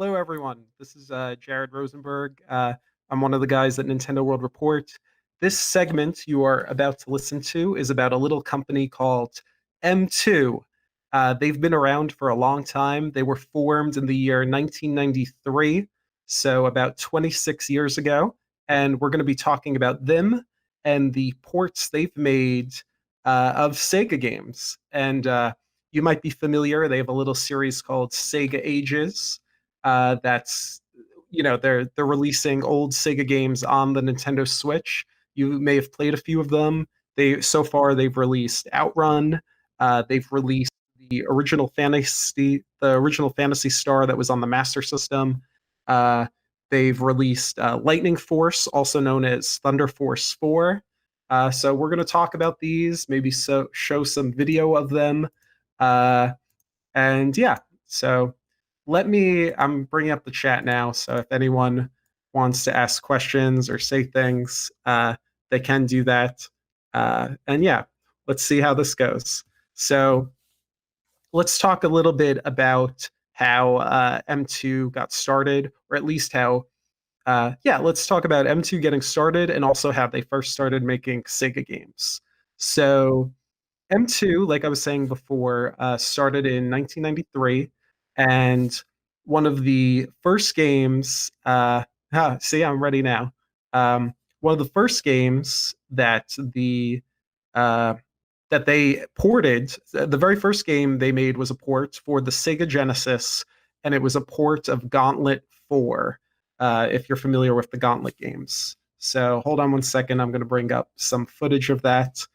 Hello, everyone. This is Jared Rosenberg. I'm one of the guys at Nintendo World Report. This segment you are about to listen to is about a little company called M2. They've been around for a long time. They were formed in the year 1993, so about 26 years ago. And we're going to be talking about them and the ports they've made of Sega games. And you might be familiar, they have a little series called Sega Ages that's they're releasing old Sega games on the Nintendo Switch. You may have played a few of them. They've released Outrun. They've released the original Fantasy Star that was on the Master System. Uh, they've released Lightning Force, also known as Thunder Force 4. So we're going to talk about these, maybe show some video of them. And yeah, so I'm bringing up the chat now. So if anyone wants to ask questions or say things, they can do that. And yeah, let's see how this goes. So let's talk a little bit about how M2 got started, or at least let's talk about M2 getting started and also how they first started making Sega games. So M2, like I was saying before, started in 1993, and one of the first games. See, I'm ready now. One of the first games uh, that they ported, the very first game they made was a port for the Sega Genesis, and it was a port of Gauntlet 4. If you're familiar with the Gauntlet games. So hold on one second. I'm going to bring up some footage of that.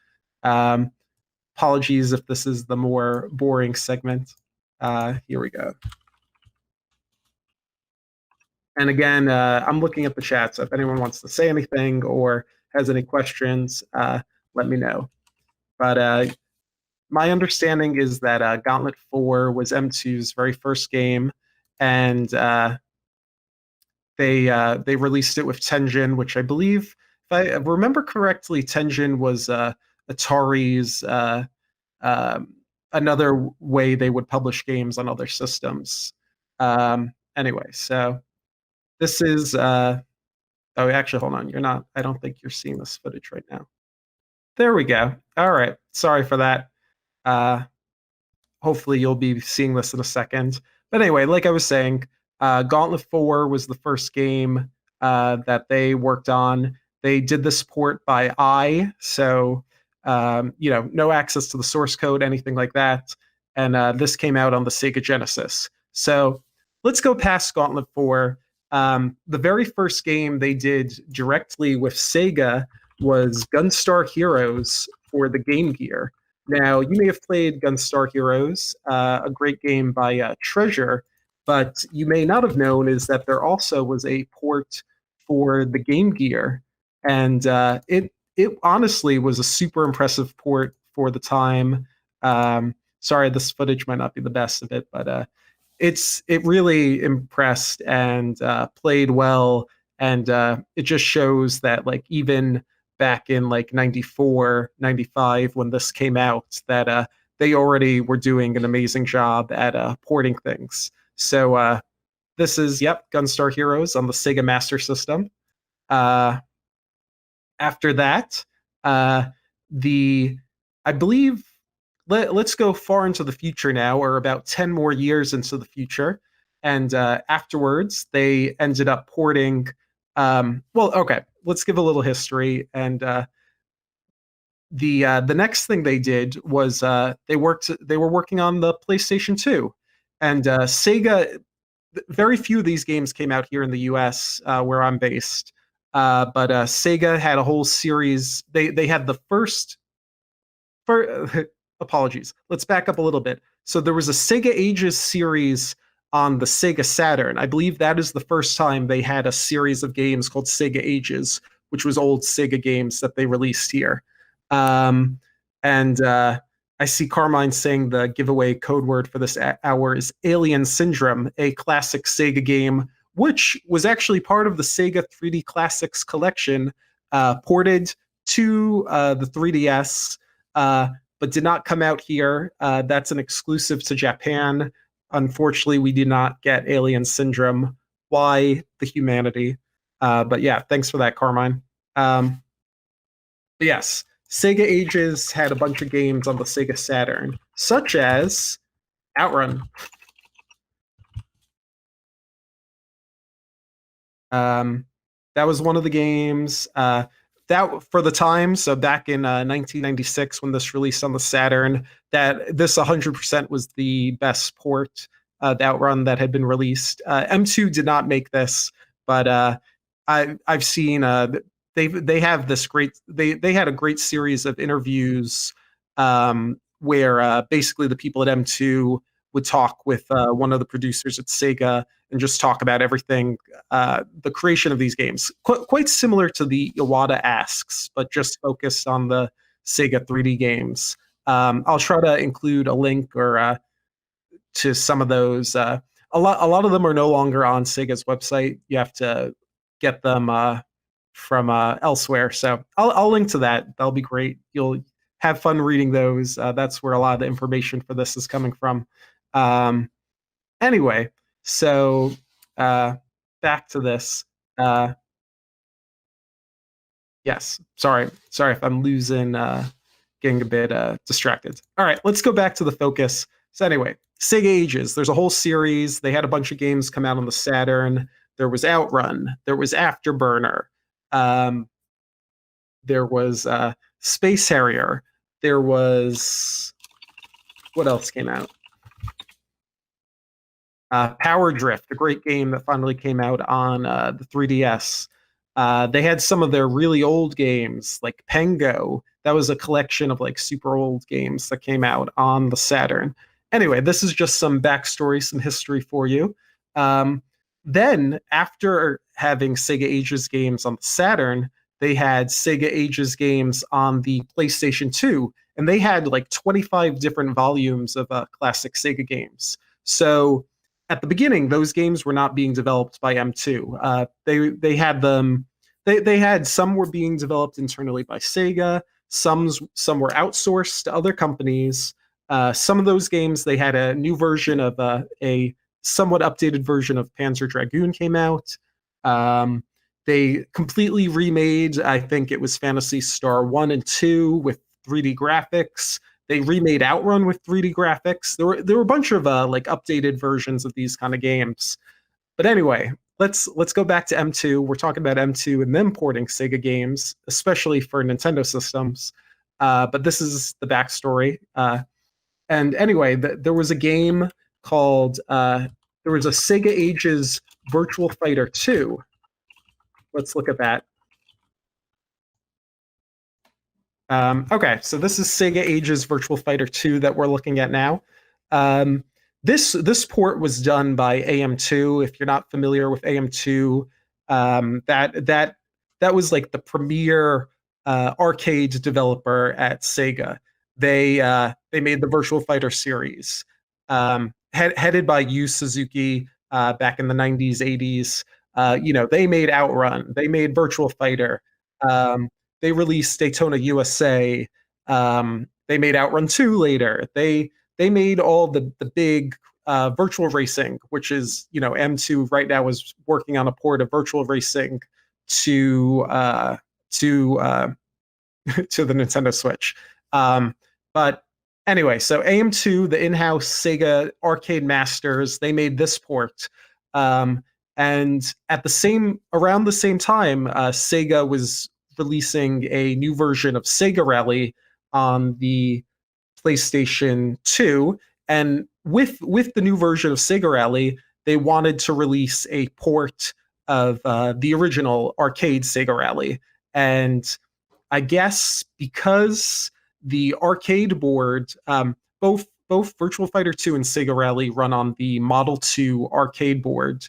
Apologies if this is the more boring segment. Here we go. And again, I'm looking at the chat, so if anyone wants to say anything or has any questions, let me know. But my understanding is that Gauntlet 4 was M2's very first game, and they released it with Tengen, which I believe, if I remember correctly, Tengen was Atari's another way they would publish games on other systems. Anyway, so this is oh, actually, hold on. You're not, I don't think you're seeing this footage right now. There we go. All right. Sorry for that. Uh, Hopefully you'll be seeing this in a second. But anyway, like I was saying, Gauntlet 4 was the first game that they worked on. They did this port by eye, so no access to the source code, anything like that. And this came out on the Sega Genesis. So let's go past Gauntlet 4. The very first game they did directly with Sega was Gunstar Heroes for the Game Gear. Now, you may have played Gunstar Heroes, a great game by Treasure, but you may not have known is that there also was a port for the Game Gear, and it honestly was a super impressive port for the time. Sorry, this footage might not be the best of it, but it really impressed and played well, and it just shows that like even back in like 94, 95 when this came out that they already were doing an amazing job at porting things. So this is, yep, Gunstar Heroes on the Sega Master System. After that, the I believe let's go far into the future now, or about 10 more years into the future. And afterwards, they ended up porting. Okay, let's give a little history. And the next thing they did was they were working on the PlayStation 2, and Sega. Very few of these games came out here in the U.S. Where I'm based, but Sega had a whole series. They had the first. For apologies. Let's back up a little bit. So there was a Sega Ages series on the Sega Saturn. I believe that is the first time they had a series of games called Sega Ages, which was old Sega games that they released here. And I see Carmine saying the giveaway code word for this hour is Alien Syndrome, a classic Sega game, which was actually part of the Sega 3D Classics collection, ported to the 3DS, but did not come out here. That's an exclusive to Japan. Unfortunately, we did not get Alien Syndrome. Why the humanity? But yeah, thanks for that, Carmine. Um, but yes, Sega Ages had a bunch of games on the Sega Saturn, such as Outrun. Um, that was one of the games that for the time. So back in 1996, when this released on the Saturn, that this 100% was the best port the Outrun that had been released. M2 did not make this, but I've seen they have this great they had a great series of interviews where basically the people at M2 would talk with one of the producers at Sega and just talk about everything, the creation of these games. Quite similar to the Iwata Asks, but just focused on the Sega 3D games. I'll try to include a link or to some of those. A lot of them are no longer on Sega's website. You have to get them from elsewhere. So I'll link to that. That'll be great. You'll have fun reading those. That's where a lot of the information for this is coming from. Um, anyway, so uh, back to this. Uh, yes, sorry if I'm losing, getting a bit distracted. All right, let's go back to the focus. So anyway, Sega Ages. There's a whole series. They had a bunch of games come out on the Saturn. There was Outrun. There was Afterburner. Um, there was Space Harrier. There was what else came out? Power Drift, a great game that finally came out on the 3DS. They had some of their really old games, like Pengo. That was a collection of like super old games that came out on the Saturn. Anyway, this is just some backstory, some history for you. Um, then, after having Sega Ages games on the Saturn, they had Sega Ages games on the PlayStation 2, and they had like 25 different volumes of classic Sega games. So at the beginning, those games were not being developed by M2. They had them. They had some were being developed internally by Sega. Some were outsourced to other companies. Some of those games they had a new version of a somewhat updated version of Panzer Dragoon came out. They completely remade. I think it was Phantasy Star 1 and 2 with 3D graphics. They remade Outrun with 3D graphics. There were a bunch of like updated versions of these kind of games. But anyway, let's go back to M2. We're talking about M2 and them porting Sega games, especially for Nintendo systems. But this is the backstory. And anyway, there was a game called there was a Sega Ages Virtual Fighter 2. Let's look at that. Okay, so this is Sega Ages Virtual Fighter 2 that we're looking at now. This port was done by AM2. If you're not familiar with AM2, that was like the premier arcade developer at Sega. They made the Virtual Fighter series, headed by Yu Suzuki back in the 90s, 80s. They made Outrun, they made Virtual Fighter. They released Daytona USA. They made Outrun 2 later. They made all the big virtual racing, which is M2 right now is working on a port of virtual racing to to to the Nintendo Switch. But anyway, so AM2, the in-house Sega arcade masters, they made this port. And around the same time, Sega was releasing a new version of Sega Rally on the PlayStation 2. And with the new version of Sega Rally, they wanted to release a port of the original arcade Sega Rally. And I guess because the arcade board, both Virtual Fighter 2 and Sega Rally run on the Model 2 arcade board.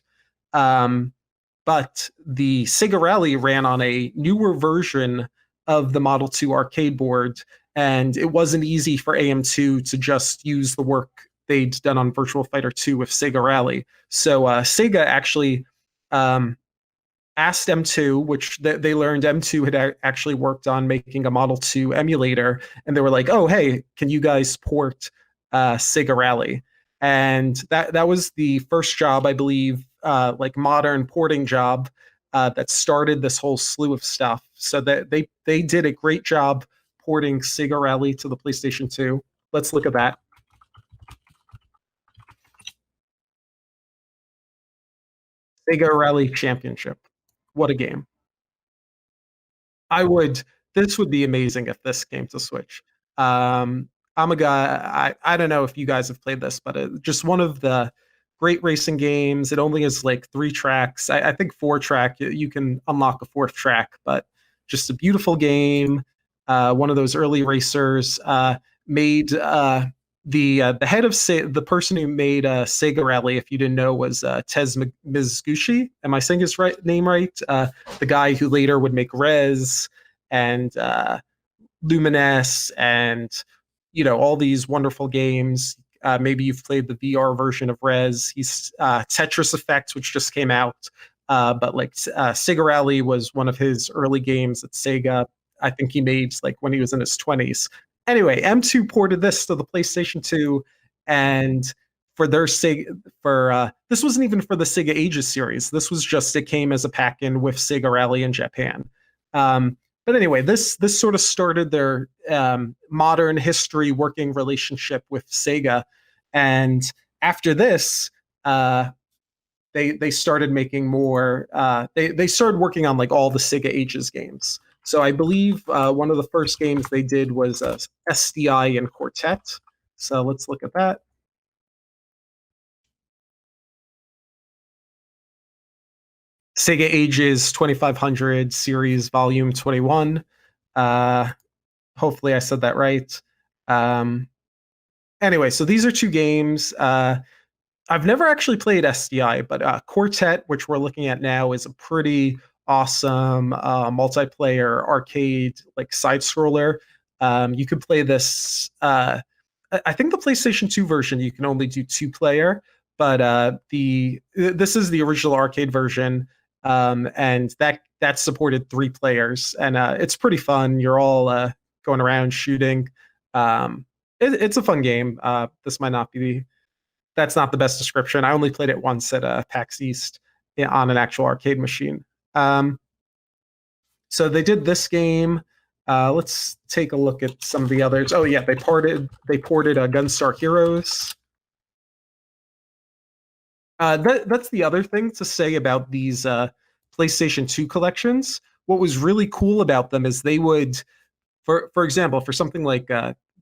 But the Sega Rally ran on a newer version of the Model 2 arcade board, and it wasn't easy for AM2 to just use the work they'd done on Virtual Fighter 2 with Sega Rally. So Sega actually asked M2, which they learned M2 had actually worked on making a Model 2 emulator, and they were like, "Oh, hey, can you guys port Sega Rally?" and that was the first job, I believe, like modern porting job that started this whole slew of stuff. So that they did a great job porting Sega Rally to the PlayStation 2. Let's look at that. Sega Rally Championship. What a game. I would. This would be amazing if this came to Switch. I'm a guy. I don't know if you guys have played this, but just one of the great racing games. It only has like three tracks. I think four track. You can unlock a fourth track, but just a beautiful game. One of those early racers made the head of the person who made Sega Rally. If you didn't know, was Tez Mizuguchi. Am I saying his name right? The guy who later would make Rez and Lumines and all these wonderful games. Maybe you've played the VR version of Rez. He's Tetris Effect, which just came out. But like Sega Rally was one of his early games at Sega. I think he made like when he was in his 20s. Anyway, M2 ported this to the PlayStation 2, and for their Sega, for this wasn't even for the Sega Ages series. This was just it came as a pack-in with Sega Rally in Japan. But anyway, this sort of started their modern history working relationship with Sega, and after this, they started making more. They started working on like all the Sega Ages games. So I believe one of the first games they did was SDI and Quartet. So let's look at that. Sega Ages 2500 Series Volume 21. Uh, Hopefully I said that right. Um, anyway, so these are two games. I've never actually played SDI, but Quartet, which we're looking at now, is a pretty awesome multiplayer arcade like side scroller. You could play this. I think the PlayStation 2 version you can only do two player, but the this is the original arcade version, and that supported three players, and it's pretty fun. You're all going around shooting. It's a fun game. This might not be that's not the best description. I only played it once at PAX East on an actual arcade machine. Um, so they did this game. Let's take a look at some of the others. Oh yeah, they ported Gunstar Heroes. That's the other thing to say about these PlayStation 2 collections. What was really cool about them is they would, for example, for something like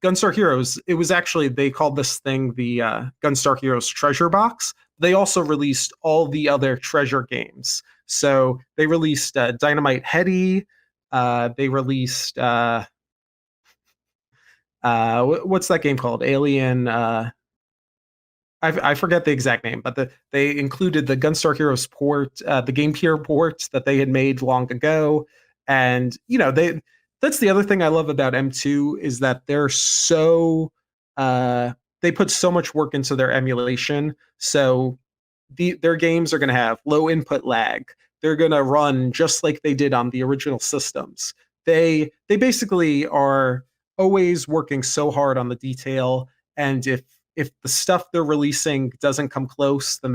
Gunstar Heroes, it was actually they called this thing the Gunstar Heroes Treasure Box. They also released all the other treasure games. So they released Dynamite Heady. They released what's that game called? Alien. I forget the exact name, but they included the Gunstar Heroes port, the Game Gear port that they had made long ago, and that's the other thing I love about M2 is that they're so they put so much work into their emulation. So their games are going to have low input lag. They're going to run just like they did on the original systems. They basically are always working so hard on the detail, and if the stuff they're releasing doesn't come close, then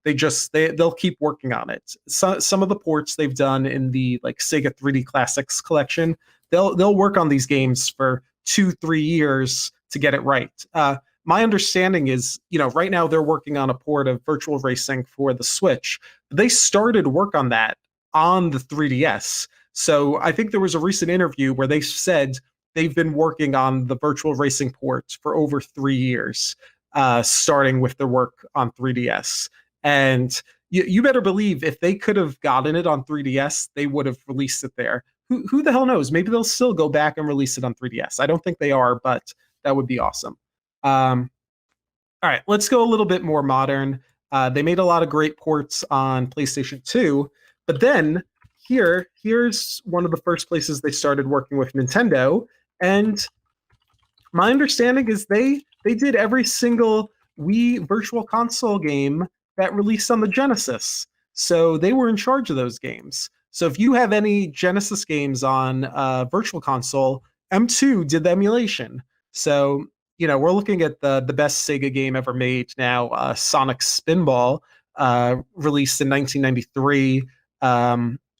they'll keep working on it. Some of the ports they've done in the like Sega 3D Classics collection, they'll work on these games for 2-3 years to get it right. My understanding is, right now they're working on a port of Virtual Racing for the Switch. They started work on that on the 3DS. So I think there was a recent interview where they said they've been working on the Virtual Racing port for over 3 years, starting with their work on 3DS. And you better believe if they could have gotten it on 3DS, they would have released it there. Who the hell knows? Maybe they'll still go back and release it on 3DS. I don't think they are, but that would be awesome. All right, let's go a little bit more modern. They made a lot of great ports on PlayStation 2, but then here's one of the first places they started working with Nintendo. And my understanding is they did every single Wii Virtual Console game that released on the Genesis. So they were in charge of those games. So if you have any Genesis games on Virtual Console, M2 did the emulation. So we're looking at the best Sega game ever made now, Sonic Spinball, released in 1993,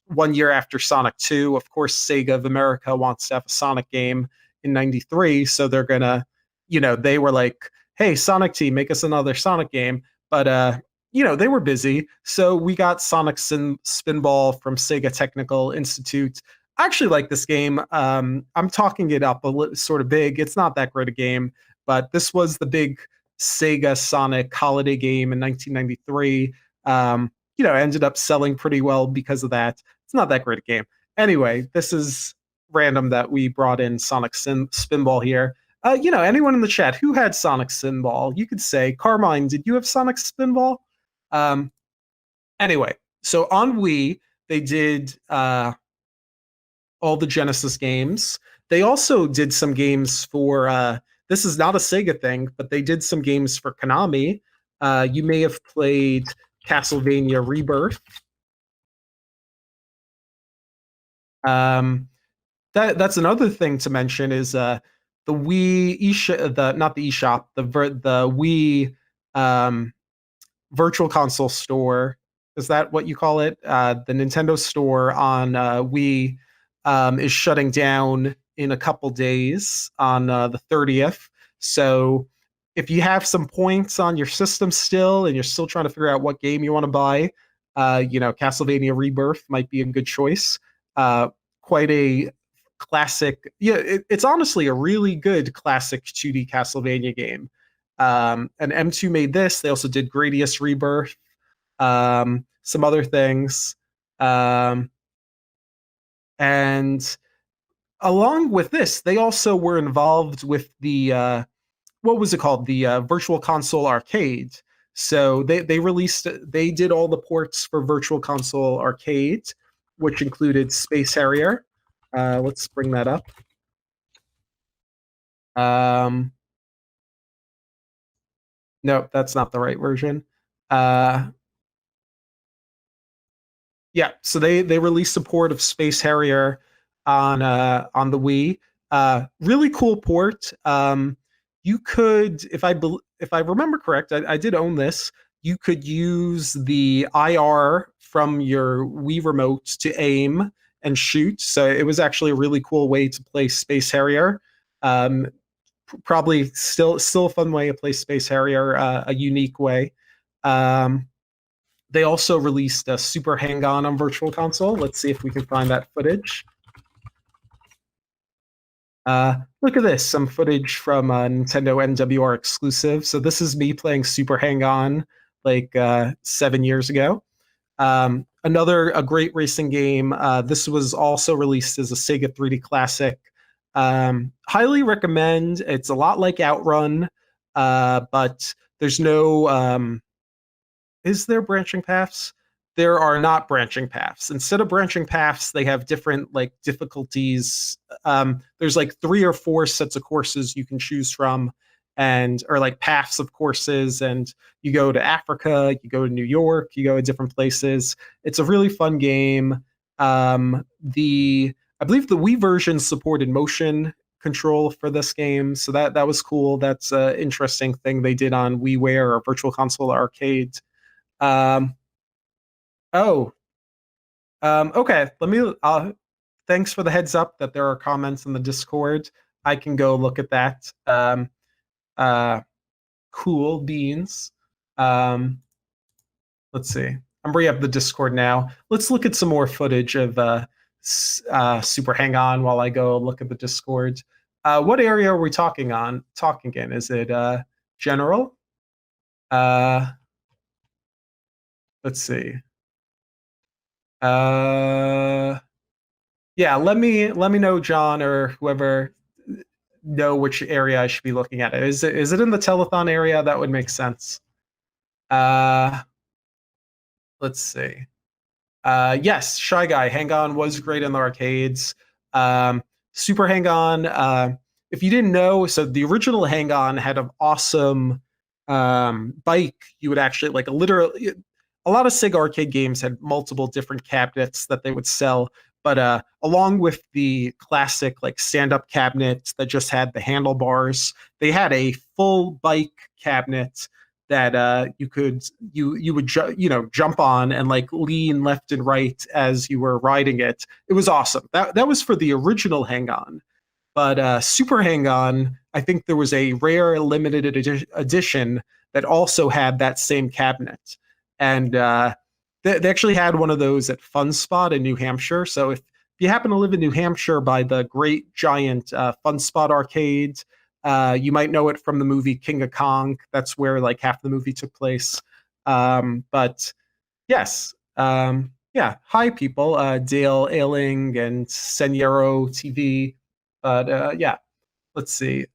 1 year after Sonic 2. Of course, Sega of America wants to have a Sonic game in 93, so they're gonna, they were like, hey, Sonic team, make us another Sonic game. But they were busy, so we got Sonic Spinball from Sega Technical Institute. I actually like this game. I'm talking it up sort of big. It's not that great a game, but this was the big Sega Sonic holiday game in 1993. Ended up selling pretty well because of that. It's not that great a game. Anyway, this is random that we brought in Sonic Spinball here. Anyone in the chat who had Sonic Spinball, you could say, Carmine, did you have Sonic Spinball? Um, anyway, so on Wii, they did all the Genesis games. They also did some games for, this is not a Sega thing, but they did some games for Konami. You may have played Castlevania Rebirth. That's another thing to mention is the Wii not the eShop, the Wii Virtual Console store. Is that what you call it? The Nintendo store on Wii is shutting down in a couple days on the 30th. So if you have some points on your system still and you're still trying to figure out what game you want to buy, Castlevania Rebirth might be a good choice. Quite a classic. Yeah, it's honestly a really good classic 2D Castlevania game. And M2 made this. They also did Gradius Rebirth, some other things. And along with this, they also were involved with the what was it called? The Virtual Console Arcade. So they did all the ports for Virtual Console Arcade, which included Space Harrier. Let's bring that up. Nope, that's not the right version. Yeah, so they released support of Space Harrier on the Wii. Really cool port. You could, if I remember correct, I did own this. You could use the IR from your Wii remote to aim and shoot. So it was actually a really cool way to play Space Harrier. Probably still a fun way to play Space Harrier, a unique way. They also released a Super Hang-On on Virtual Console. Let's see if we can find that footage. Look at this, some footage from Nintendo NWR exclusive. So this is me playing Super Hang-On like 7 years ago. A great racing game. This was also released as a Sega 3D Classic. Highly recommend. It's a lot like Outrun, but there's no... is there branching paths? There are not branching paths. Instead of branching paths, they have different difficulties. There's 3 or 4 sets of courses you can choose from, or paths of courses, and you go to Africa, you go to New York, you go to different places. It's a really fun game. I believe the Wii version supported motion control for this game, so that was cool. That's an interesting thing they did on WiiWare or Virtual Console Arcade. Okay. Thanks for the heads up that there are comments in the Discord. I can go look at that. Cool beans. Let's see. I'm bringing up the Discord now. Let's look at some more footage of Super Hang-On while I go look at the Discord. What area are we talking in? Is it general? Let's see. Yeah, let me know, John, or whoever, know which area I should be looking at. Is it in the telethon area? That would make sense. Let's see. Yes, Shy Guy, Hang-On was great in the arcades. Super Hang-On, if you didn't know, so the original Hang-On had an awesome bike. You would actually literally, a lot of Sega arcade games had multiple different cabinets that they would sell, But along with the classic like stand-up cabinet that just had the handlebars, they had a full bike cabinet that you would jump on and like lean left and right as you were riding it. It was awesome. That was for the original Hang On. But Super Hang On, I think there was a rare limited edition that also had that same cabinet. And they actually had one of those at Fun Spot in New Hampshire. So if you happen to live in New Hampshire by the great giant Fun Spot arcade, you might know it from the movie King of Kong. That's where like half the movie took place. But yes, yeah. Hi, people. Dale Ailing and Senero TV. But yeah, let's see.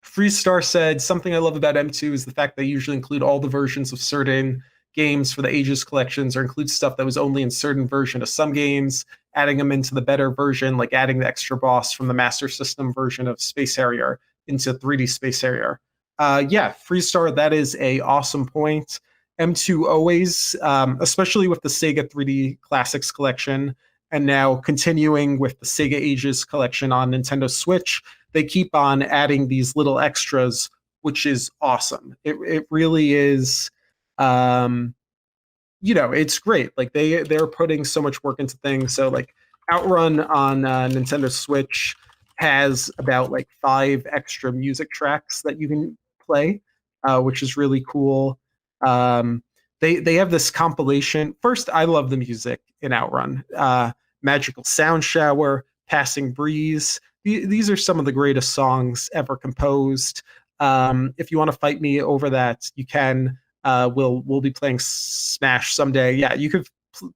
Freestar said something I love about M2 is the fact they usually include all the versions of certain games for the Ages collections, or include stuff that was only in certain version of some games, adding them into the better version, like adding the extra boss from the Master System version of Space Harrier into 3D Space Harrier. Yeah, Freestar, that is a awesome point. M2 always, especially with the Sega 3D Classics collection, and now continuing with the Sega Ages collection on Nintendo Switch, they keep on adding these little extras, which is awesome. It really is. Um, it's great. Like they're putting so much work into things. So like Outrun on Nintendo Switch has about like 5 extra music tracks that you can play, which is really cool. They have this compilation. First, I love the music in Outrun. Magical Sound Shower, Passing Breeze. These are some of the greatest songs ever composed. If you want to fight me over that, you can. We'll be playing Smash someday. Yeah, you could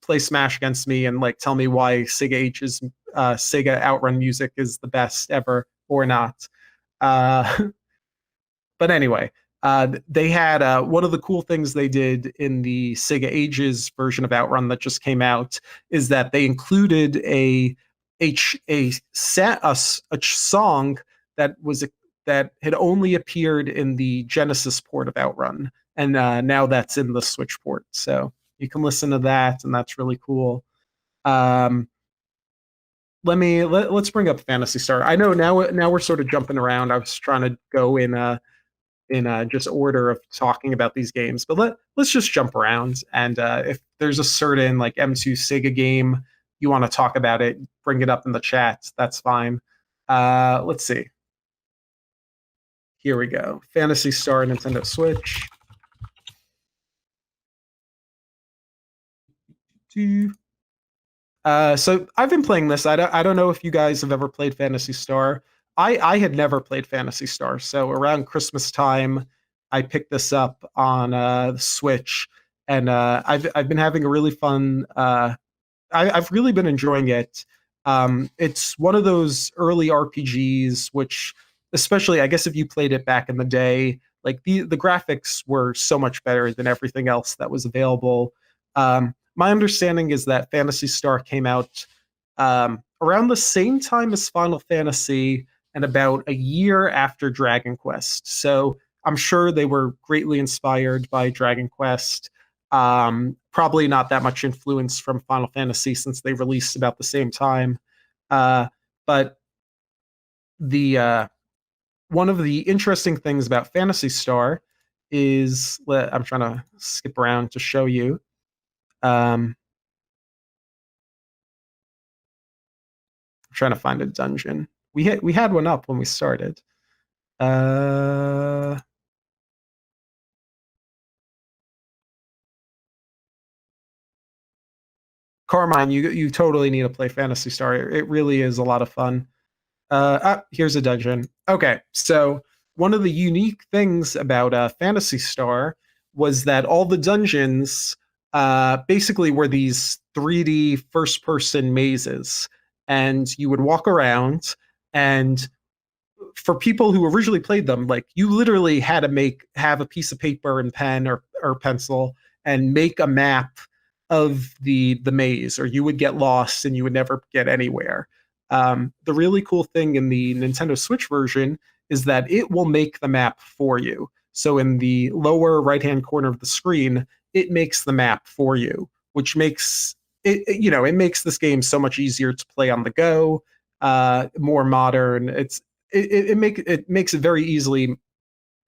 play Smash against me and like tell me why Sega Outrun music is the best ever or not. Uh, but anyway, they had one of the cool things they did in the Sega Ages version of Outrun that just came out is that they included a song that had only appeared in the Genesis port of Outrun, and now that's in the Switch port. So you can listen to that, and that's really cool. Um, let's bring up Phantasy Star. I know now we're sort of jumping around. I was trying to go in just order of talking about these games, but let's just jump around. And if there's a certain like M2 Sega game you want to talk about it, bring it up in the chat. That's fine. Let's see. Here we go. Phantasy Star Nintendo Switch. So I've been playing this. I don't know if you guys have ever played Phantasy Star. I had never played Phantasy Star. So around Christmas time, I picked this up on the Switch, and I've been having a really fun. I've really been enjoying it. It's one of those early RPGs, which, especially, I guess if you played it back in the day, like the graphics were so much better than everything else that was available. My understanding is that Phantasy Star came out around the same time as Final Fantasy and about a year after Dragon Quest. So I'm sure they were greatly inspired by Dragon Quest. Probably not that much influence from Final Fantasy since they released about the same time. But the one of the interesting things about Phantasy Star is I'm trying to skip around to show you. I'm trying to find a dungeon. We had one up when we started. Carmine, you totally need to play Phantasy Star. It really is a lot of fun. Here's a dungeon. Okay, so one of the unique things about Phantasy Star was that all the dungeons basically were these 3D first-person mazes, and you would walk around, and for people who originally played them, like you literally had to have a piece of paper and pen or pencil and make a map of the maze, or you would get lost and you would never get anywhere. The really cool thing in the Nintendo Switch version is that it will make the map for you. So in the lower right-hand corner of the screen, it makes the map for you, which makes it makes this game so much easier to play on the go, more modern. It makes it very easily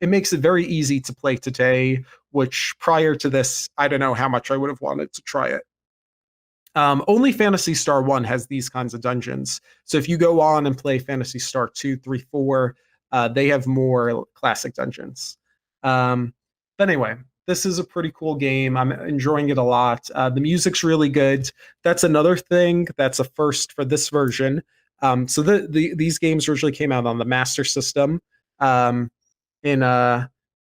it makes it very easy to play today, which prior to this, I don't know how much I would have wanted to try it. Only Phantasy Star 1 has these kinds of dungeons. So if you go on and play Phantasy Star 2, 3, 4, they have more classic dungeons. But anyway, this is a pretty cool game. I'm enjoying it a lot. The music's really good. That's another thing that's a first for this version. So these games originally came out on the Master System. In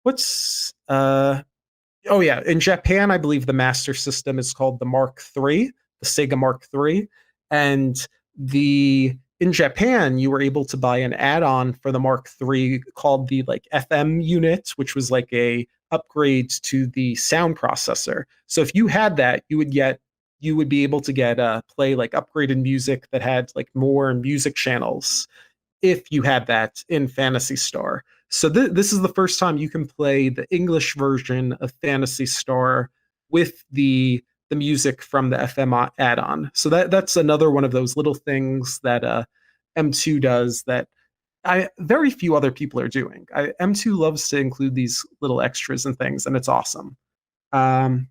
what's Oh yeah, in Japan, I believe the Master System is called the Mark III, the Sega Mark III, and the in Japan you were able to buy an add-on for the Mark III called the like FM unit, which was like a upgrade to the sound processor. So if you had that, you would be able to get play like upgraded music that had like more music channels if you had that in Phantasy Star. So this is the first time you can play the English version of Phantasy Star with the music from the FM add-on. So that's another one of those little things that M2 does that I very few other people are doing. M2 loves to include these little extras and things, and it's awesome. Um,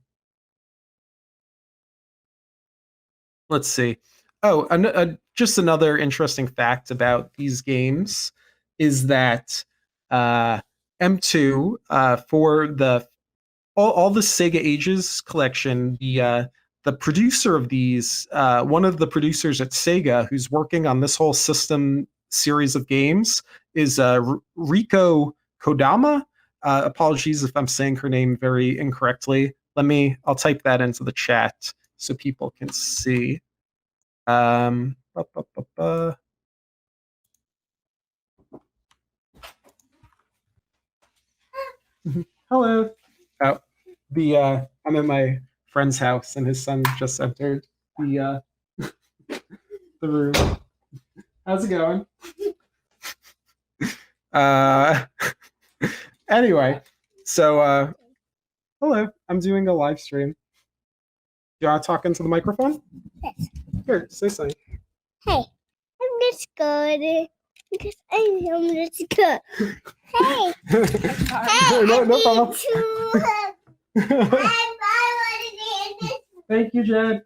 let's see. Oh, just another interesting fact about these games is that uh, M2 for all the Sega Ages collection, the producer of these, one of the producers at Sega who's working on this whole system series of games is Riko Kodama. Apologies if I'm saying her name very incorrectly. I'll type that into the chat so people can see. Um, ba, ba, ba, ba. Hello. Oh, I'm at my friend's house and his son just entered the the room. How's it going? Uh, anyway, so hello. I'm doing a live stream. You want to talk into the microphone? Yes. Here, say something. Hey, I'm just good because I'm just good. Hey, hey, no problem. I Thank you, Jed.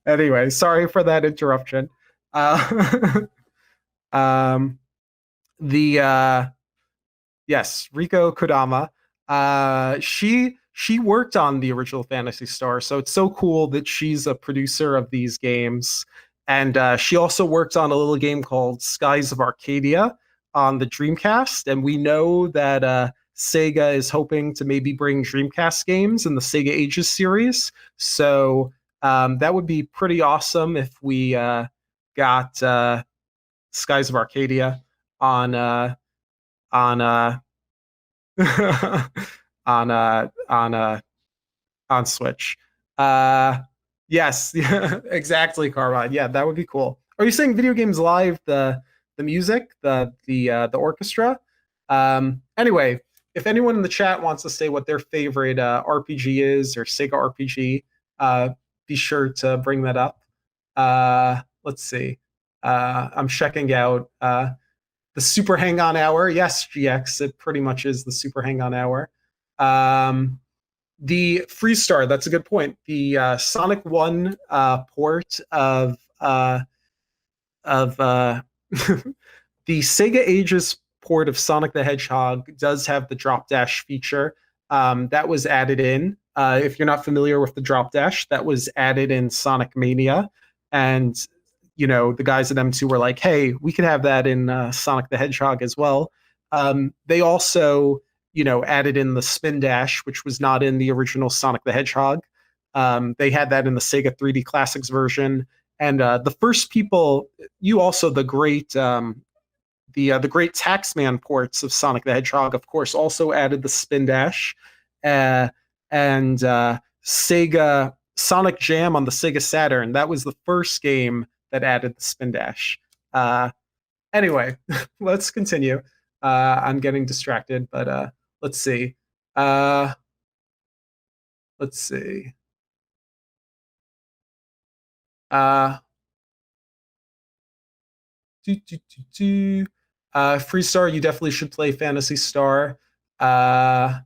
Anyway, sorry for that interruption. Um, the yes, Riko Kodama. She worked on the original Phantasy Star, so it's so cool that she's a producer of these games. And she also worked on a little game called Skies of Arcadia on the Dreamcast. And we know that Sega is hoping to maybe bring Dreamcast games in the Sega Ages series. So that would be pretty awesome if we got Skies of Arcadia on on on on Switch. Uh yes, yeah, exactly, Carmine. Yeah, that would be cool. Are you saying Video Games Live, the music, the orchestra? Anyway, if anyone in the chat wants to say what their favorite RPG is or Sega RPG, be sure to bring that up. Let's see. I'm checking out the Super Hang On Hour. Yes, GX, it pretty much is the Super Hang On Hour. The Freestar, that's a good point. The Sonic 1 port of the Sega Ages port of Sonic the Hedgehog does have the drop dash feature. That was added in. If you're not familiar with the drop dash, that was added in Sonic Mania. And the guys at M2 were like, hey, we could have that in Sonic the Hedgehog as well. They also, added in the spin dash, which was not in the original Sonic the Hedgehog. They had that in the Sega 3D Classics version. And the first people, the great Taxman ports of Sonic the Hedgehog, of course, also added the spin dash. And Sega Sonic Jam on the Sega Saturn, that was the first game that added the spin dash. Anyway, let's continue. I'm getting distracted, but let's see. Let's see. Uh, do, do, do, do. Free Star, you definitely should play Fantasy Star. Uh,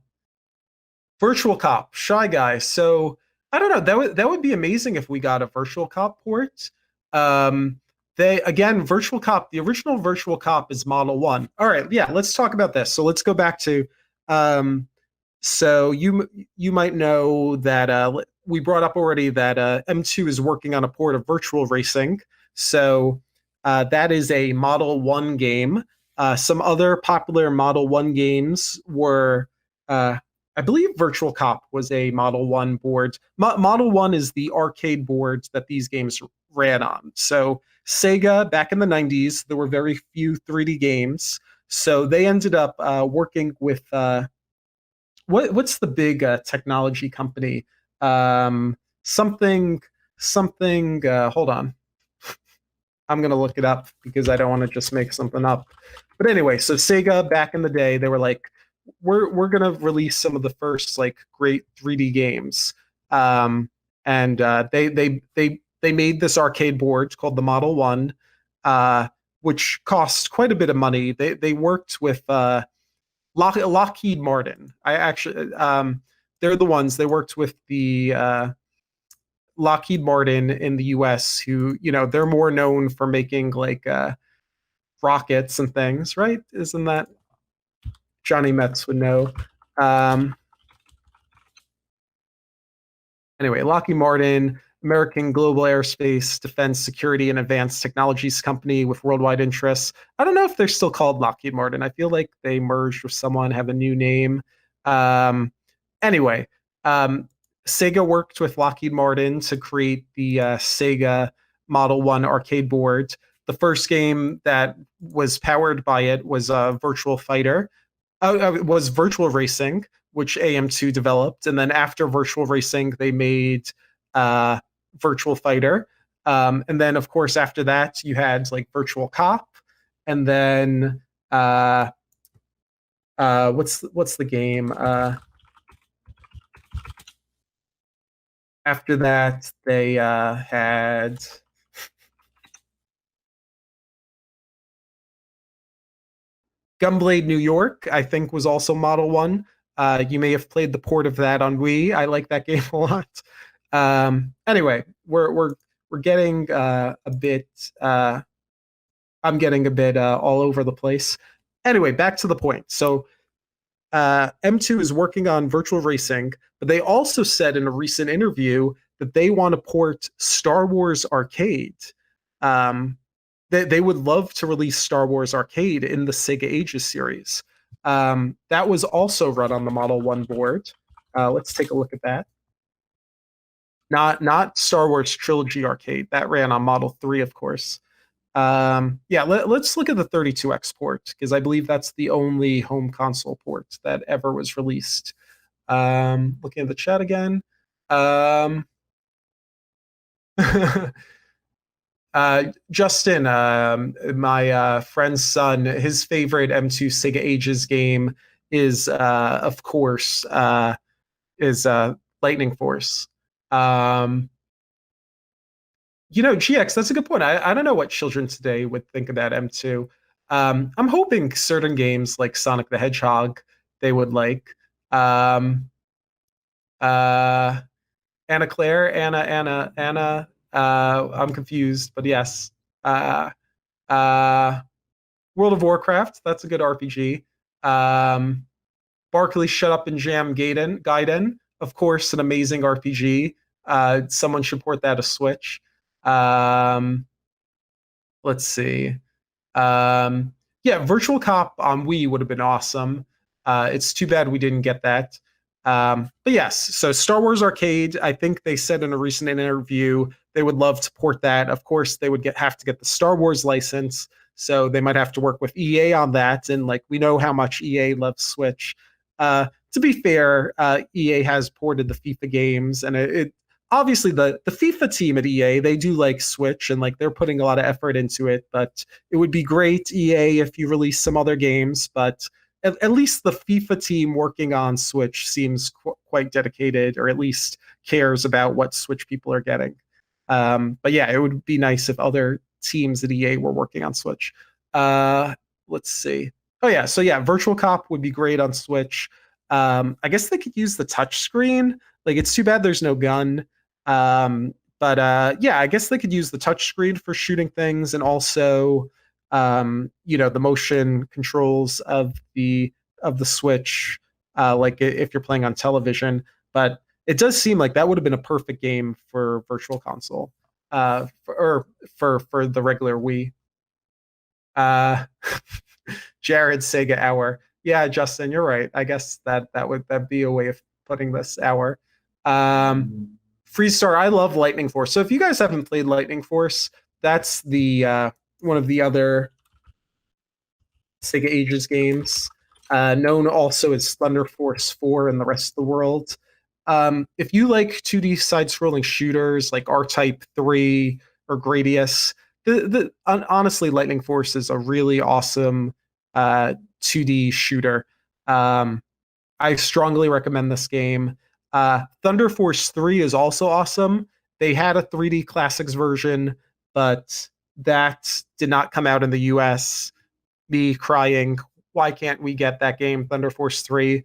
Virtual Cop, Shy Guy. So I don't know. That would be amazing if we got a Virtual Cop port. They again, Virtual Cop. The original Virtual Cop is Model One. All right, yeah. Let's talk about this. So let's go back to. Um, so you might know that we brought up already that M2 is working on a port of Virtual Racing. So that is a Model One game. Some other popular Model One games were. Uh, I believe Virtual Cop was a Model 1 board. Model 1 is the arcade board that these games ran on. So Sega, back in the 90s, there were very few 3D games. So they ended up working with what's the big technology company? Something something. Hold on, I'm gonna look it up because I don't want to just make something up. But anyway, so Sega back in the day, they were like, we're gonna release some of the first like great 3D games, and they made this arcade board called the Model One, uh, which cost quite a bit of money. They worked with Lockheed Martin. I actually they're the ones they worked with the Lockheed Martin in the U.S. who they're more known for making like rockets and things, right? Isn't that Johnny Metz would know? Um, anyway, Lockheed Martin, American Global Aerospace, Defense, Security, and Advanced Technologies Company with worldwide interests. I don't know if they're still called Lockheed Martin. I feel like they merged with someone, have a new name. Um, anyway, um, Sega worked with Lockheed Martin to create the Sega Model 1 arcade board. The first game that was powered by it was Virtual Fighter. It was Virtual Racing, which AM2 developed, and then after Virtual Racing, they made uh, Virtual Fighter, and then of course after that you had like Virtual Cop, and then what's the game? After that, they had Gunblade New York, I think was also Model 1. You may have played the port of that on Wii. I like that game a lot. Anyway, we're getting a bit I'm getting a bit all over the place. Anyway, back to the point. So M2 is working on virtual racing, but they also said in a recent interview that they want to port Star Wars Arcade. Um, they would love to release Star Wars Arcade in the Sega Ages series. That was also run on the Model 1 board. Let's take a look at that. Not Star Wars Trilogy Arcade. That ran on Model 3, of course. Yeah, let's look at the 32X port because I believe that's the only home console port that ever was released. Looking at the chat again. Justin, my friend's son, his favorite M2 Sega Ages game is, of course, is Lightning Force. GX, that's a good point. I don't know what children today would think about M2. I'm hoping certain games like Sonic the Hedgehog they would like. Uh, Anna. I'm confused, but yes. Uh, uh, World of Warcraft, that's a good RPG. Barkley, Shut Up and Jam Gaiden, of course, an amazing RPG. Someone should port that to Switch. Um, let's see. Yeah, Virtual Cop on Wii would have been awesome. It's too bad we didn't get that. But yes, so Star Wars Arcade, I think they said in a recent interview they would love to port that. Of course, they would have to get the Star Wars license, so they might have to work with EA on that. And like we know how much EA loves Switch. To be fair, EA has ported the FIFA games, and it obviously the FIFA team at EA they do like Switch and like they're putting a lot of effort into it. But it would be great EA if you release some other games, but at least the FIFA team working on Switch seems quite dedicated, or at least cares about what Switch people are getting. But yeah, it would be nice if other teams at EA were working on Switch. Uh, let's see. Oh yeah, so yeah, Virtual Cop would be great on Switch. I guess they could use the touch screen. Like it's too bad there's no gun. But yeah, I guess they could use the touch screen for shooting things, and also the motion controls of the Switch, like if you're playing on television. But it does seem like that would have been a perfect game for Virtual Console, or for the regular Wii. Uh, Jared Sega Hour. Yeah, Justin, you're right. I guess that be a way of putting this hour. Freestar, I love Lightning Force. So if you guys haven't played Lightning Force, that's the one of the other Sega Ages games, known also as Thunder Force 4 in the rest of the world. If you like 2D side-scrolling shooters like R-Type 3 or Gradius, honestly, Lightning Force is a really awesome 2D shooter. I strongly recommend this game. Thunder Force 3 is also awesome. They had a 3D Classics version, but that did not come out in the US. Me crying, why can't we get that game, Thunder Force 3?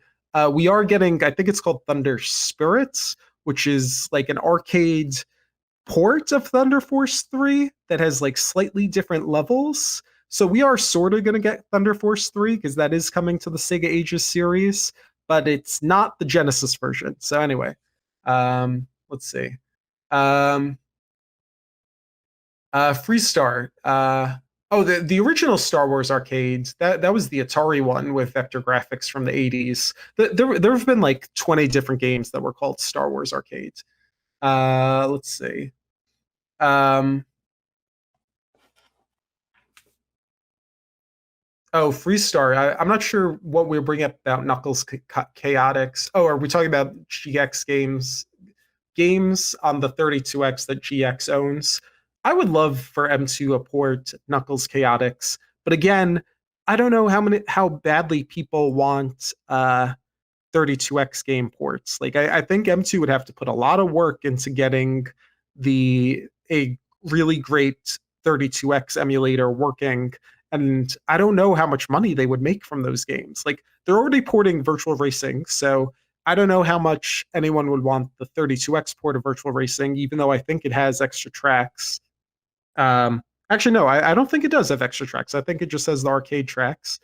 We are getting, I think it's called Thunder Spirits, which is like an arcade port of Thunder Force 3 that has like slightly different levels. So we are sort of going to get Thunder Force 3 because that is coming to the Sega Ages series, but it's not the Genesis version. So anyway, let's see. Freestar. The original Star Wars arcade, that was the Atari one with vector graphics from the 80s. There have been like 20 different games that were called Star Wars Arcade. Let's see. Freestar. I'm not sure what we're bringing up about Knuckles Chaotix. Oh, are we talking about GX games? Games on the 32X that GX owns. I would love for M2 to port Knuckles Chaotix, but again, I don't know how badly people want 32X game ports. Like I think M2 would have to put a lot of work into getting a really great 32X emulator working. And I don't know how much money they would make from those games. Like they're already porting Virtual Racing, so I don't know how much anyone would want the 32X port of Virtual Racing, even though I think it has extra tracks. Actually, no, I don't think it does have extra tracks. I think it just has the arcade tracks.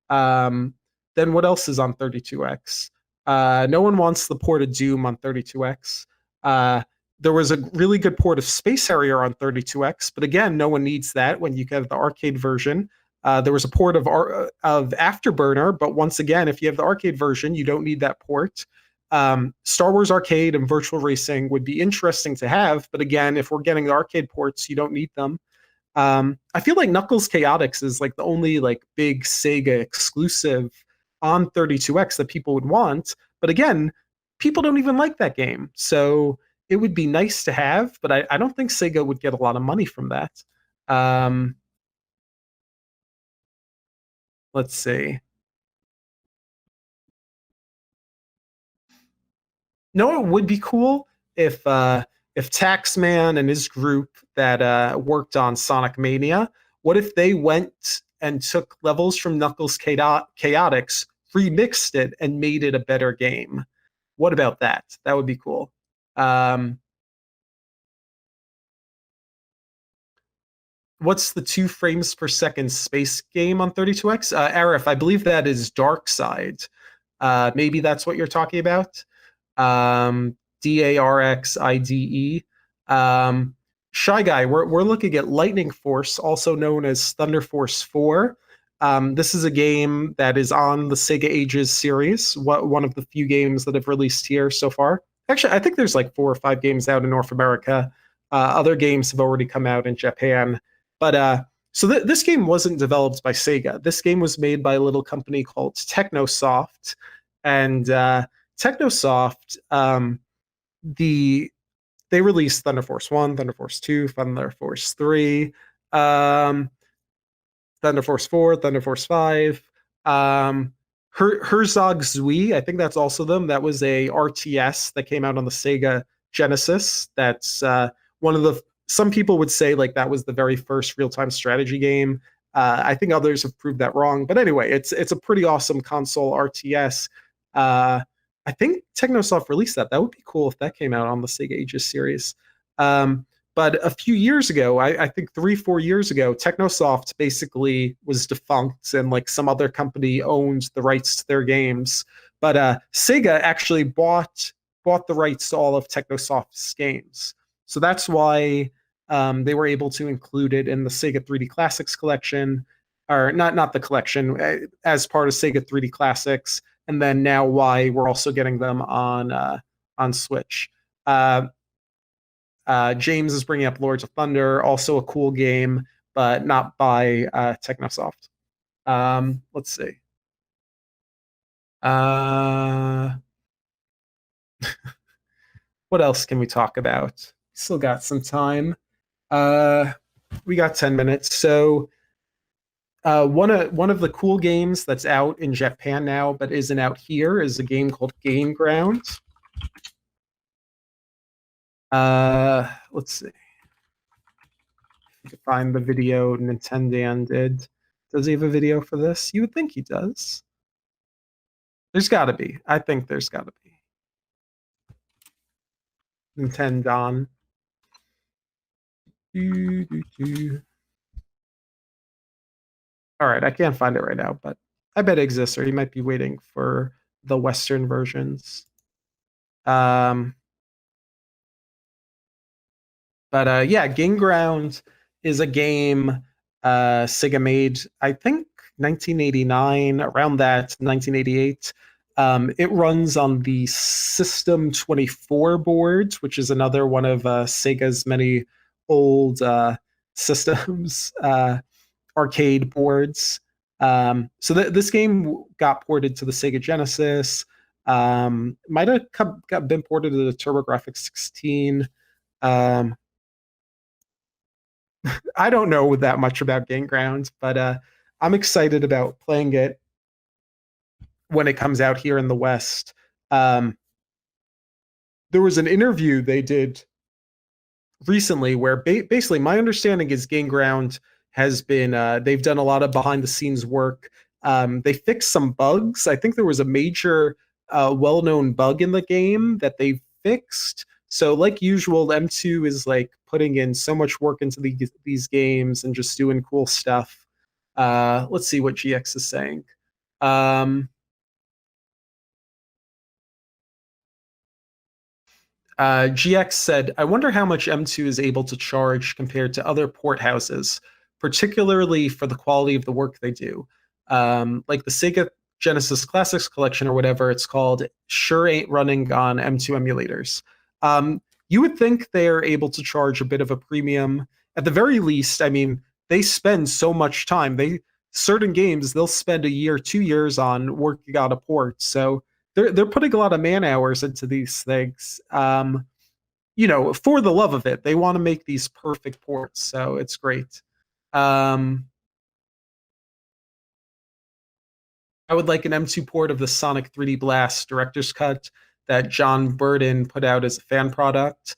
Um, then what else is on 32X? No one wants the port of Doom on 32X. There was a really good port of Space Harrier on 32X, but again, no one needs that when you get the arcade version. There was a port of Afterburner, but once again, if you have the arcade version, you don't need that port. Star Wars Arcade and Virtual Racing would be interesting to have, but again, if we're getting the arcade ports, you don't need them. I feel like Knuckles Chaotix is like the only like big Sega exclusive on 32X that people would want, but again, people don't even like that game, so it would be nice to have, but I don't think Sega would get a lot of money from that. Let's see. No, it would be cool if Taxman and his group that worked on Sonic Mania, what if they went and took levels from Knuckles Chaotix, remixed it, and made it a better game? What about that? That would be cool. What's the 2 frames per second space game on 32X? Arif, I believe that is Dark Side. Maybe that's what you're talking about. Darxide. Shy Guy, we're looking at Lightning Force, also known as Thunder Force 4. This is a game that is on the Sega Ages series, one of the few games that have released here so far. Actually, I think there's like 4 or 5 games out in North America. Other games have already come out in Japan. But this game wasn't developed by Sega. This game was made by a little company called Technosoft. And Technosoft, they released Thunder Force 1, Thunder Force 2, Thunder Force 3, Thunder Force 4, Thunder Force 5. Herzog Zwei, I think that's also them. That was a RTS that came out on the Sega Genesis. That's one of the, some people would say like that was the very first real-time strategy game. I think others have proved that wrong. But anyway, it's a pretty awesome console RTS. I think Technosoft released that. That would be cool if that came out on the Sega Aegis series. Um, but a few years ago, I think 3, 4 years ago, Technosoft basically was defunct and like some other company owned the rights to their games. But Sega actually bought the rights to all of Technosoft's games. So that's why they were able to include it in the Sega 3D Classics collection, or not the collection, as part of Sega 3D Classics. And then now why we're also getting them on Switch. James is bringing up Lords of Thunder, also a cool game, but not by Technosoft. Let's see. What else can we talk about? Still got some time. We got 10 minutes. So one of the cool games that's out in Japan now, but isn't out here, is a game called Game Ground. Let's see. To find the video Nintendo did. Does he have a video for this? You would think he does. There's got to be. I think there's got to be. Nintendo. All right, I can't find it right now, but I bet it exists, or he might be waiting for the Western versions. But yeah, Game Ground is a game Sega made, I think 1989, around that, 1988. It runs on the System 24 boards, which is another one of Sega's many old systems, arcade boards. So this game got ported to the Sega Genesis. Might have been ported to the TurboGrafx 16. I don't know that much about Game Ground, but I'm excited about playing it when it comes out here in the West. There was an interview they did recently where basically my understanding is Game Ground has been, they've done a lot of behind the scenes work. They fixed some bugs. I think there was a major well-known bug in the game that they fixed. So like usual, M2 is like putting in so much work into these games and just doing cool stuff. Let's see what GX is saying. GX said, I wonder how much M2 is able to charge compared to other port houses, particularly for the quality of the work they do. Like the Sega Genesis Classics Collection or whatever it's called, sure ain't running on M2 emulators. You would think they're able to charge a bit of a premium. At the very least, I mean, they spend so much time. Certain games they'll spend a year, 2 years on working out a port. So they're putting a lot of man hours into these things. For the love of it, they want to make these perfect ports. So it's great. I would like an M2 port of the Sonic 3D Blast Director's Cut that John Burden put out as a fan product.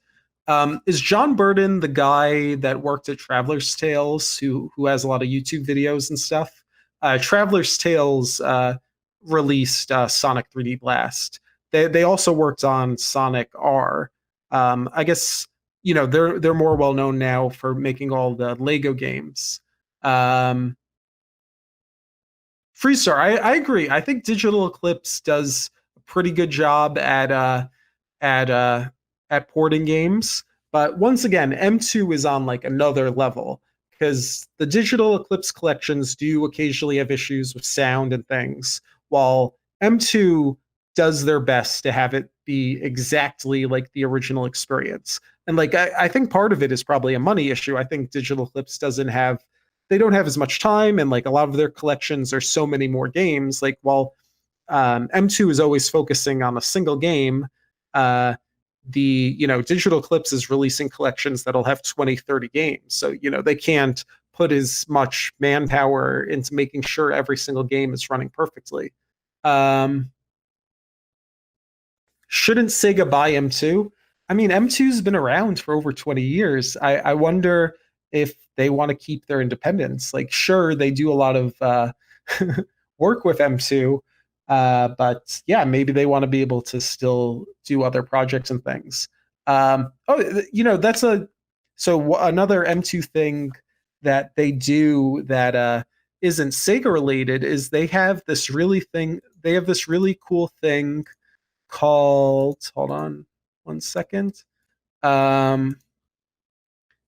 Is John Burden the guy that worked at Traveler's Tales, who has a lot of YouTube videos and stuff? Traveler's Tales released Sonic 3D Blast. They also worked on Sonic R. I guess they're more well known now for making all the Lego games. Freestar, I agree. I think Digital Eclipse does a pretty good job at porting games. But once again, M2 is on like another level because the Digital Eclipse collections do occasionally have issues with sound and things, while M2 does their best to have it be exactly like the original experience. And like I think part of it is probably a money issue. I think Digital Eclipse they don't have as much time, and like a lot of their collections are so many more games. Like while M2 is always focusing on a single game, Digital Eclipse is releasing collections that'll have 20, 30 games. So they can't put as much manpower into making sure every single game is running perfectly. Um, shouldn't Sega buy M2? I mean, M2's been around for over 20 years. I wonder if they want to keep their independence. Like, sure, they do a lot of work with M2, but yeah, maybe they want to be able to still do other projects and things. That's another M2 thing that they do that isn't Sega related is they have this really cool thing called, hold on one second. Um,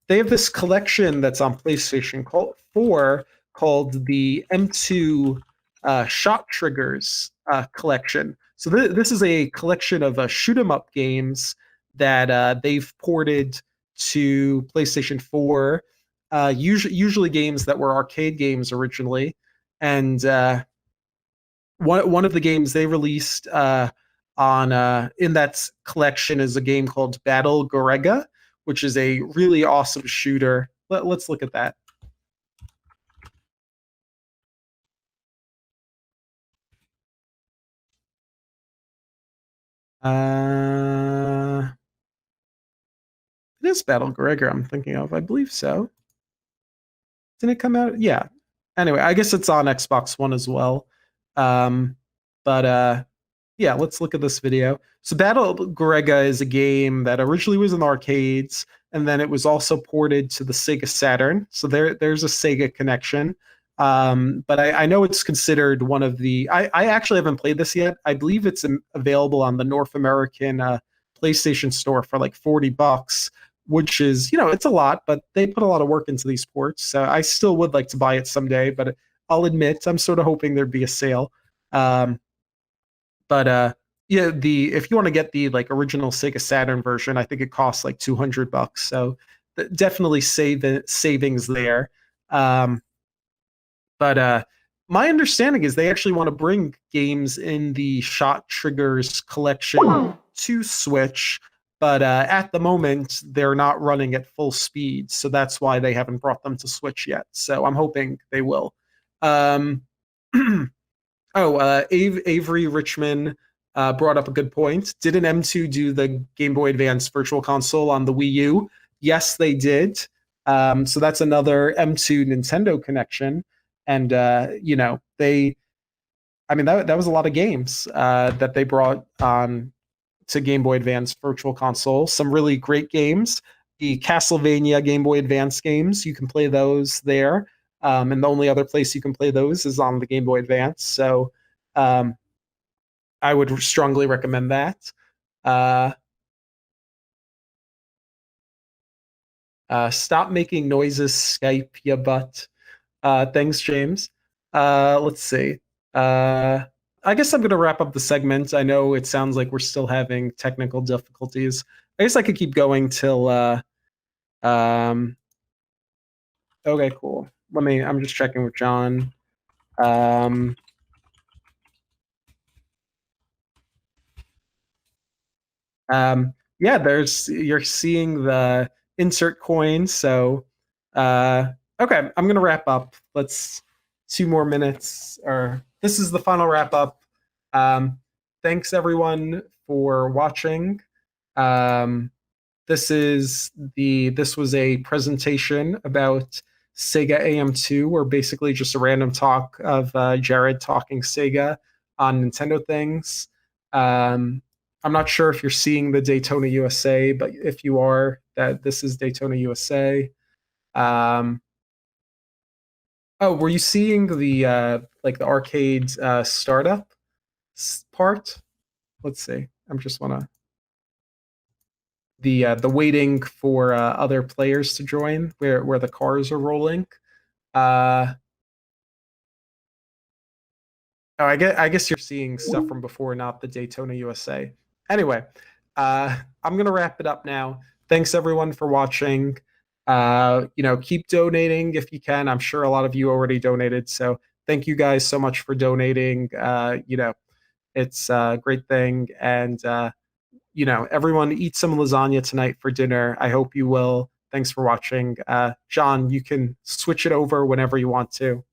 they have this collection that's on PlayStation 4 called the M2 Shot Triggers collection. So this is a collection of shoot 'em up games that they've ported to PlayStation 4. Usually games that were arcade games originally, and one of the games they released on in that collection is a game called Battle Gorega, which is a really awesome shooter. Let's look at that. It is Battle Gorega I'm thinking of. I believe so. Didn't it come out? Yeah. Anyway, I guess it's on Xbox One as well. Um, but yeah, let's look at this video. So Battle Gorega is a game that originally was in arcades, and then it was also ported to the Sega Saturn. So there's a Sega connection. But I know it's considered one of the. I actually haven't played this yet. I believe it's available on the North American PlayStation Store for like $40, which is, it's a lot, but they put a lot of work into these ports. So I still would like to buy it someday, but I'll admit I'm sort of hoping there'd be a sale. But yeah, if you want to get the like original Sega Saturn version, I think it costs like $200. So definitely savings there. But my understanding is they actually want to bring games in the Shot Triggers collection to Switch, but at the moment they're not running at full speed, so that's why they haven't brought them to Switch yet. So I'm hoping they will. Um, Avery Richmond brought up a good point. Did an M2 do the Game Boy Advance Virtual Console on the Wii U? Yes, they did. So that's another M2 Nintendo connection. And that was a lot of games that they brought on to Game Boy Advance Virtual Console. Some really great games. The Castlevania Game Boy Advance games, you can play those there. And the only other place you can play those is on the Game Boy Advance. So I would strongly recommend that. Stop making noises, Skype, ya butt. Thanks, James. Let's see. I guess I'm going to wrap up the segment. I know it sounds like we're still having technical difficulties. I guess I could keep going till. Okay, cool. I'm just checking with John. Yeah, you're seeing the insert coin. So, okay, I'm gonna wrap up. Let's 2 more minutes, or this is the final wrap up. Thanks everyone for watching. This was a presentation about Sega AM2, or basically just a random talk of Jared talking Sega on Nintendo things. I'm not sure if you're seeing the Daytona USA, but if you are, this is Daytona USA. Were you seeing the like the arcade startup part? Let's see. I'm just wanna the waiting for other players to join, where the cars are rolling. I guess you're seeing stuff from before, not the Daytona USA. Anyway, I'm gonna wrap it up now. Thanks everyone for watching. Keep donating if you can. I'm sure a lot of you already donated, so thank you guys so much for donating. It's a great thing, and everyone eat some lasagna tonight for dinner. I hope you will. Thanks for watching. John, you can switch it over whenever you want to.